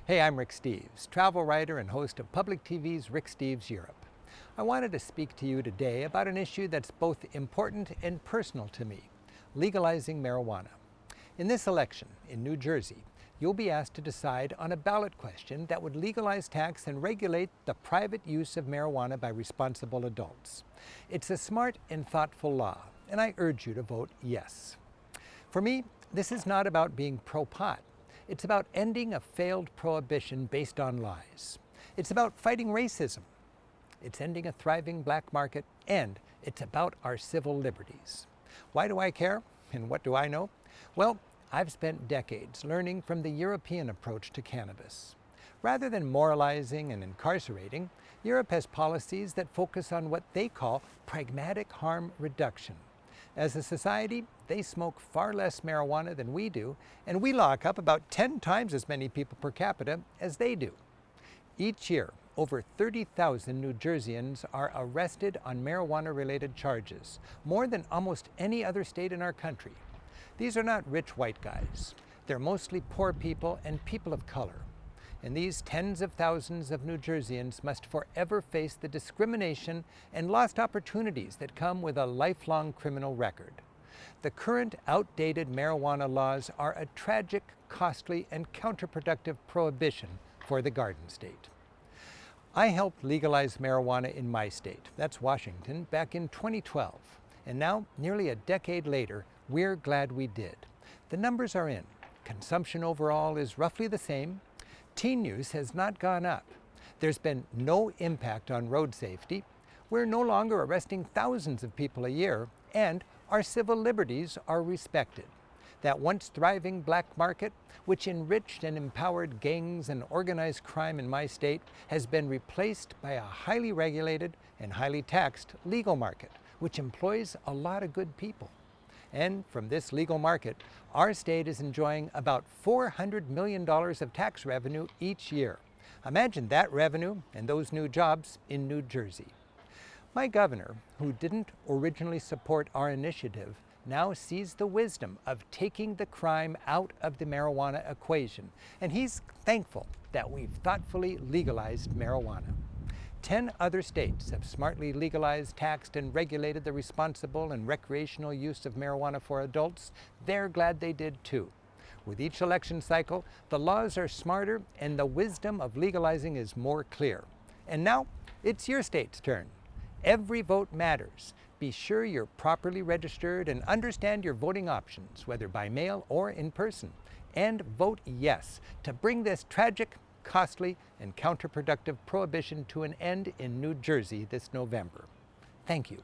Hey, I'm Rick Steves, travel writer and host of Public TV's Rick Steves Europe. I wanted to speak to you today about an issue that's both important and personal to me, legalizing marijuana. In this election in New Jersey, you'll be asked to decide on a ballot question that would legalize, tax, and regulate the private use of marijuana by responsible adults. It's a smart and thoughtful law, and I urge you to vote yes. For me, this is not about being pro-pot. It's about ending a failed prohibition based on lies. It's about fighting racism. It's ending a thriving black market, and it's about our civil liberties. Why do I care, and what do I know? Well, I've spent decades learning from the European approach to cannabis. Rather than moralizing and incarcerating, Europe has policies that focus on what they call pragmatic harm reduction. As a society, they smoke far less marijuana than we do, and we lock up about 10 times as many people per capita as they do. Each year, over 30,000 New Jerseyans are arrested on marijuana-related charges, more than almost any other state in our country. These are not rich white guys. They're mostly poor people and people of color. And these tens of thousands of New Jerseyans must forever face the discrimination and lost opportunities that come with a lifelong criminal record. The current outdated marijuana laws are a tragic, costly, and counterproductive prohibition for the Garden State. I helped legalize marijuana in my state, that's Washington, back in 2012. And now, nearly a decade later, we're glad we did. The numbers are in. Consumption overall is roughly the same. Teen use has not gone up. There's been no impact on road safety. We're no longer arresting thousands of people a year, and our civil liberties are respected. That once thriving black market, which enriched and empowered gangs and organized crime in my state, has been replaced by a highly regulated and highly taxed legal market, which employs a lot of good people. And from this legal market, our state is enjoying about $400 million of tax revenue each year. Imagine that revenue and those new jobs in New Jersey. My governor, who didn't originally support our initiative, now sees the wisdom of taking the crime out of the marijuana equation, and he's thankful that we've thoughtfully legalized marijuana. 10 other states have smartly legalized, taxed, and regulated the responsible and recreational use of marijuana for adults. They're glad they did too. With each election cycle, the laws are smarter and the wisdom of legalizing is more clear. And now, it's your state's turn. Every vote matters. Be sure you're properly registered and understand your voting options, whether by mail or in person. And vote yes to bring this tragic, costly, and counterproductive prohibition to an end in New Jersey this November. Thank you.